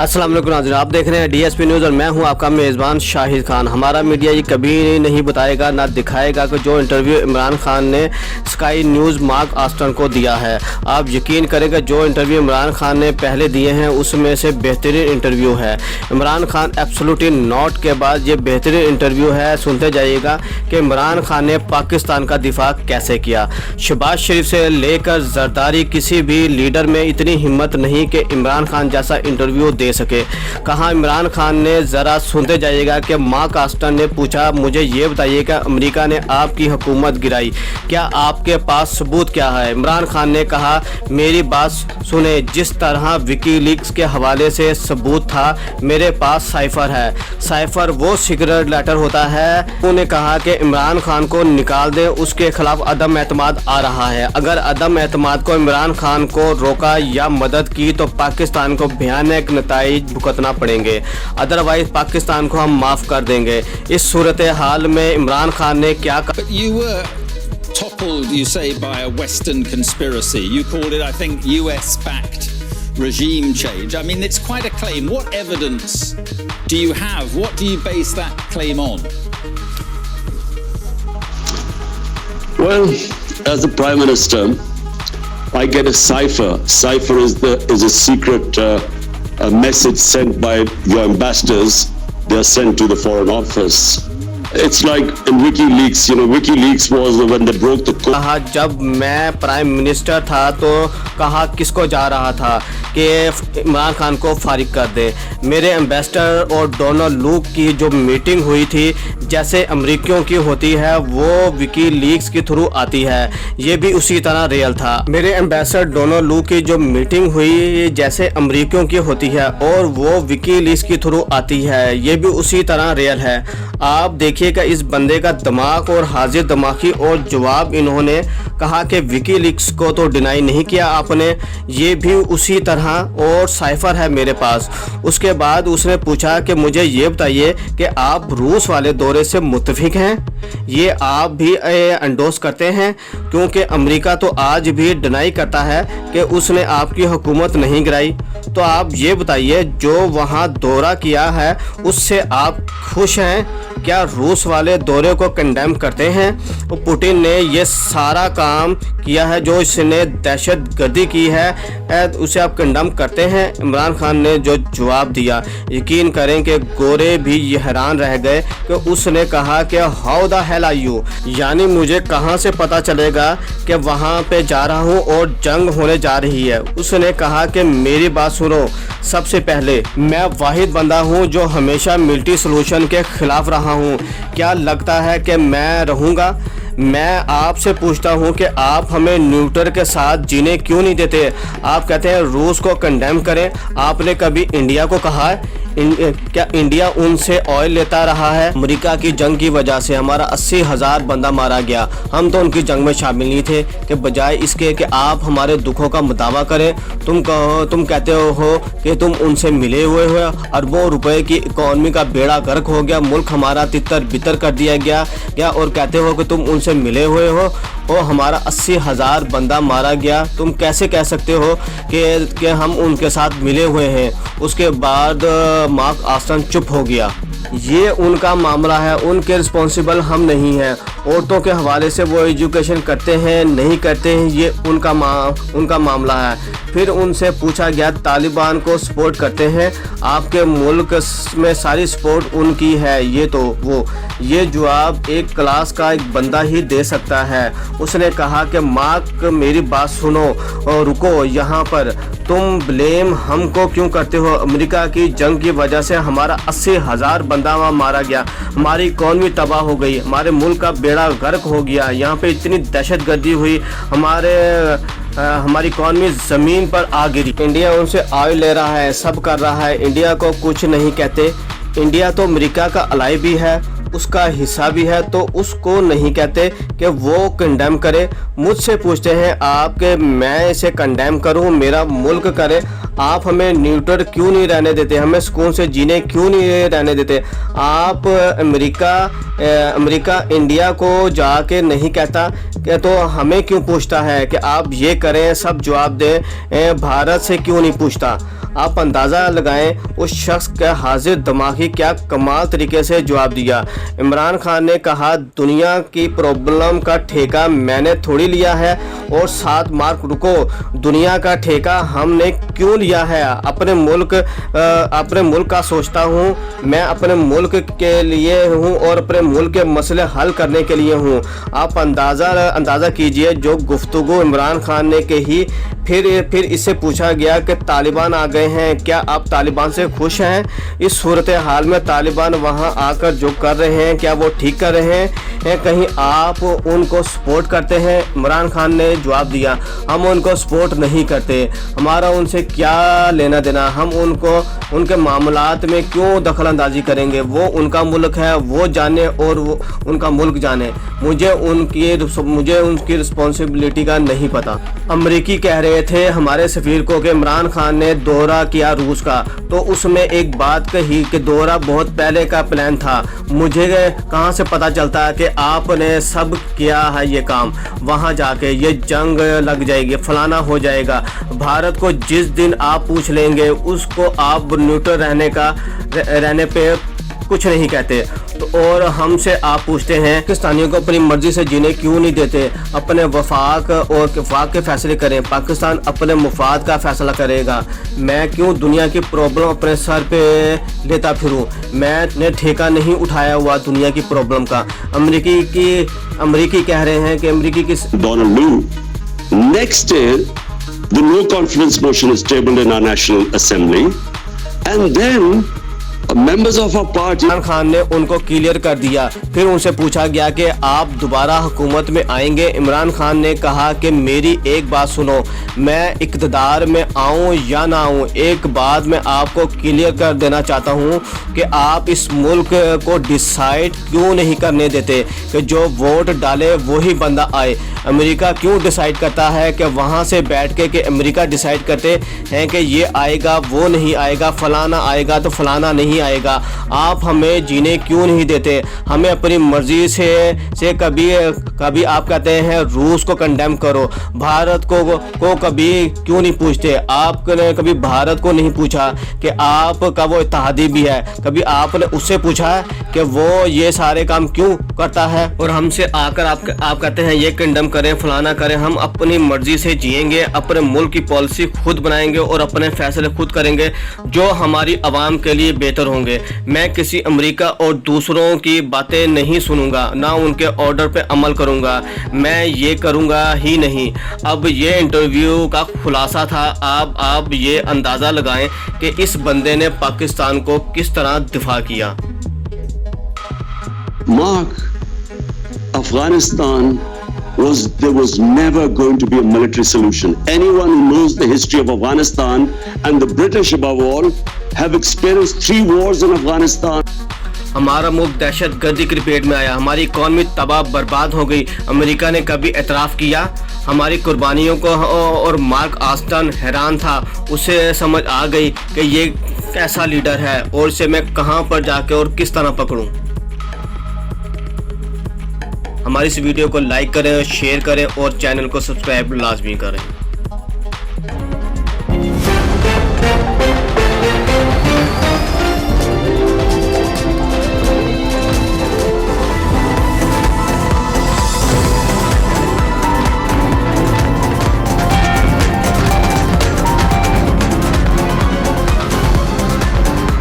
अस्सलाम वालेकुम नाज़रीन, आप देख रहे हैं डीएसपी न्यूज़ और मैं हूं आपका मेज़बान शाहिद खान। हमारा मीडिया ये कभी नहीं बताएगा ना दिखाएगा कि जो इंटरव्यू इमरान खान ने स्काई न्यूज़ मार्क आस्टन को दिया है। आप यकीन करेंगे जो इंटरव्यू इमरान खान ने पहले दिए हैं उसमें से बेहतरीन इंटरव्यू है। इमरान खान एब्सोल्युटली नॉट के बाद ये बेहतरीन इंटरव्यू है। सुनते जाइएगा कि इमरान खान ने पाकिस्तान का दिफा कैसे किया। शहबाज शरीफ से लेकर जरदारी किसी भी लीडर में इतनी हिम्मत नहीं कि इमरान खान जैसा इंटरव्यू दे सके। कहा इमरान खान ने, ज़रा सुनते जाइएगा कि मार्क आस्टन ने पूछा, मुझे ये बताइए कि अमेरिका ने आपकी हुकूमत गिराई, क्या आपके पास सबूत क्या है? इमरान खान ने कहा, मेरी बात सुने, जिस तरह विकीलीक्स के हवाले से सबूत था, मेरे पास साइफर है। साइफर वो सीक्रेट लेटर होता है। उन्होंने कहा कि इमरान खान को निकाल दें, उसके खिलाफ अदम एतमाद आ रहा है। अगर अदम एतमाद को इमरान खान को रोका या मदद की तो पाकिस्तान को भयानक नताइज भुगतना पड़ेंगे, अदरवाइज पाकिस्तान को हम माफ़ कर देंगे। इस सूरत हाल में इमरान खान ने क्या कहा? Toppled, you say, by a Western conspiracy. You called it, I think, US-backed regime change. I mean, it's quite a claim. What evidence do you have? What do you base that claim on? Well, as the Prime Minister, I get a cipher. Cipher is a secret message sent by your ambassadors. They are sent to the Foreign Office. It's like in WikiLeaks, you know, WikiLeaks was when they broke the code. कहा जब मैं prime minister था तो कहा किसको जा रहा था कि इमरान खान को फारिग कर दे। मेरे एम्बेसडर और डोनाल्ड लूक की जो मीटिंग हुई थी, जैसे अमरीकियों की होती है वो विकीलीक्स के थ्रू आती है, ये भी उसी तरह रियल था। मेरे एम्बेसडर डोनाल्ड लूक की जो मीटिंग हुई जैसे अमरीकियों की होती है और वो विकीलीक्स के थ्रू आती है, ये भी उसी तरह रियल है। आप देखिएगा इस बंदे का दिमाग और हाजिर दिमागी, और जवाब इन्होंने कहा कि विकीलीक्स को तो डिनाई नहीं किया आपने, ये भी उसी तरह, और साइफर है मेरे पास। उसके बाद उसने पूछा कि मुझे ये बताइए कि आप रूस वाले दौरे से मुत्तफिक हैं, ये आप भी एंडोर्स करते हैं, क्योंकि अमेरिका तो आज भी डिनाई करता है कि उसने आपकी हुकूमत नहीं गिराई। तो आप ये बताइए जो वहाँ दौरा किया है उससे आप खुश हैं? क्या रूस वाले दौरे को कंडेम करते हैं? तो पुतिन ने ये सारा काम किया है, जो इसने दहशत गर्दी की है, उसे आप कंडेम करते हैं? इमरान खान ने जो जवाब दिया, यकीन करें कि गोरे भी ये हैरान रह गए कि उसने कहा कि how the hell are you, यानी मुझे कहाँ से पता चलेगा कि वहाँ पे जा रहा हूँ और जंग होने जा रही है। उसने कहा कि मेरी बात सुनो, सबसे पहले मैं वाहिद बंदा हूँ जो हमेशा मिलिट्री सोल्यूशन के खिलाफ रहा हूँ। क्या लगता है कि मैं रहूँगा? मैं आपसे पूछता हूं कि आप हमें न्यूट्रल के साथ जीने क्यों नहीं देते? आप कहते हैं रूस को कंडेम करें। आपने कभी इंडिया को कहा है? क्या इंडिया उनसे ऑयल लेता रहा है? अमेरिका की जंग की वजह से हमारा 80,000 बंदा मारा गया, हम तो उनकी जंग में शामिल नहीं थे। कि बजाय इसके कि आप हमारे दुखों का मुदावा करें, तुम कहते हो कि तुम उनसे मिले हुए हो, अरबों रुपए की इकॉनमी का बेड़ा गर्क हो गया, मुल्क हमारा तितर बितर कर दिया गया, और कहते हो कि तुम उनसे मिले हुए हो और हमारा 80,000 बंदा मारा गया। तुम कैसे कह सकते हो कि हम उनके साथ मिले हुए हैं? उसके बाद मार्क आस्टन चुप हो गया। ये उनका मामला है, उनके रिस्पॉन्सिबल हम नहीं हैं। औरतों के हवाले से वो एजुकेशन करते हैं नहीं करते हैं, ये उनका मामला है। फिर उनसे पूछा गया तालिबान को सपोर्ट करते हैं, आपके मुल्क में सारी सपोर्ट उनकी है, ये तो वो, ये जवाब एक क्लास का एक बंदा ही दे सकता है। उसने कहा कि मार्क मेरी बात सुनो और रुको यहाँ पर, तुम ब्लेम हमको क्यों करते हो? अमेरिका की जंग की वजह से हमारा 80,000 बंदा वहाँ मारा गया, हमारी इकॉनमी तबाह हो गई, हमारे मुल्क का बेड़ा गर्क हो गया, यहाँ पे इतनी दहशत गर्दी हुई, हमारी इकॉनमी ज़मीन पर आ गिरी। इंडिया उनसे ऑयल ले रहा है, सब कर रहा है, इंडिया को कुछ नहीं कहते। इंडिया तो अमेरिका का अलाई भी है, उसका हिस्सा भी है, तो उसको नहीं कहते कि वो कंडेम करे। मुझसे पूछते हैं आप कि मैं इसे कंडेम करूं, मेरा मुल्क करे? आप हमें न्यूट्रल क्यों नहीं रहने देते, हमें सुकून से जीने क्यों नहीं रहने देते। आप अमेरिका इंडिया को जाके नहीं कहता कि तो हमें क्यों पूछता है कि आप ये करें, सब जवाब दें, भारत से क्यों नहीं पूछता। आप अंदाज़ा लगाएं उस शख्स का हाजिर दिमागी क्या कमाल तरीके से जवाब दिया। इमरान खान ने कहा दुनिया की प्रॉब्लम का ठेका मैंने थोड़ी लिया है, और 7 मार्क रुको, दुनिया का ठेका हमने क्यों लिया है। अपने मुल्क का सोचता हूँ, मैं अपने मुल्क के लिए हूँ और अपने मुल्क के मसले हल करने के लिए हूँ। आप अंदाज़ा कीजिए जो गुफ्तगू इमरान खान ने कही। फिर इससे पूछा गया कि तालिबान आ गए हैं, क्या आप तालिबान से खुश हैं। इस सूरत हाल में तालिबान वहां आकर जो कर रहे हैं क्या वो ठीक कर रहे हैं, कहीं आप उनको सपोर्ट करते हैं। इमरान खान ने जवाब दिया हम उनको सपोर्ट नहीं करते, हमारा उनसे क्या लेना देना, हम उनके मामलात में क्यों दखल अंदाजी करेंगे। वो उनका मुल्क है, वो जाने और वो उनका मुल्क जाने, मुझे उनकी रिस्पॉन्सिबिलिटी का नहीं पता। अमरीकी कह रहे थे हमारे सफीर को कि इमरान खान ने दौरा किया रूस का, तो उसमें एक बात कही कि दौरा बहुत पहले का प्लान था। मुझे कहाँ से पता चलता है कि आपने सब किया है ये काम, वहाँ जाके ये जंग लग जाएगी, फलाना हो जाएगा। भारत को जिस दिन आप पूछ लेंगे उसको आप न्यूट्रल रहने पे कुछ नहीं कहते। तो और हमसे आप पूछते हैं पाकिस्तानियों को अपनी मर्जी से जीने क्यों नहीं देते, अपने वफाक और किफाक के फैसले करें, पाकिस्तान अपने मुफाद का फैसला करेगा। मैं क्यों दुनिया की प्रॉब्लम अपने सर पे लेता फिरूं, मैंने ठेका नहीं उठाया हुआ दुनिया की प्रॉब्लम का। अमरीकी कह रहे हैं कि अमरीकी की Donald Lu. Next day, the no confidence motion is tabled in our National Assembly, and then members of our party. Imran Khan ने उनको क्लियर कर दिया। फिर उनसे पूछा गया कि आप दोबारा हुकूमत में आएंगे। इमरान खान ने कहा कि मेरी एक बात सुनो, मैं इक़्तिदार में आऊं या ना आऊं, एक बात मैं आपको क्लियर कर देना चाहता हूं कि आप इस मुल्क को डिसाइड क्यों नहीं करने देते कि जो वोट डाले वही बंदा आए। अमेरिका क्यों डिसाइड करता है कि वहाँ से बैठ के कि अमेरिका डिसाइड करते हैं कि ये आएगा वो नहीं आएगा, फलाना आएगा तो फलाना नहीं आएगा। आप हमें जीने क्यों नहीं देते, हमें अपनी मर्जी से कभी आप कहते हैं रूस को कंडेम करो, भारत को कभी क्यों नहीं पूछते। आपने कभी भारत को नहीं पूछा कि आपका वो इत्तेहादी भी है, कभी आपने उससे पूछा कि वो ये सारे काम क्यों करता है। और हमसे आकर आप कहते हैं ये कंडेम करें, फलाना करें। हम अपनी मर्जी से जिएंगे, अपने मुल्क की पॉलिसी खुद बनाएंगे और अपने फैसले खुद करेंगे जो हमारी आवाम के लिए बेहतर होंगे। मैं किसी अमेरिका और दूसरों की बातें नहीं सुनूंगा, ना उनके ऑर्डर पे अमल करूंगा, मैं ये करूंगा ही नहीं। अब ये इंटरव्यू का खुलासा था। आप ये अंदाज़ा लगाएं कि इस बंदे ने पाकिस्तान को किस तरह दिफा किया। Mark, Afghanistan there was never going to be a military solution. Anyone who knows the history of Afghanistan, and the British above all, have experienced 3 wars in Afghanistan. हमारा मुल्क दहशत गर्दी की पेट में आया, हमारी इकॉनमी तबाह बर्बाद हो गई। अमेरिका ने कभी एतराफ़ किया हमारी कुर्बानियों को, और मार्क आस्टन हैरान था, उसे समझ आ गई कि ये कैसा लीडर है और इसे मैं कहां पर जाके और किस तरह पकड़ूं। हमारी इस वीडियो को लाइक करें, शेयर करें और चैनल को सब्सक्राइब लाजमी करें।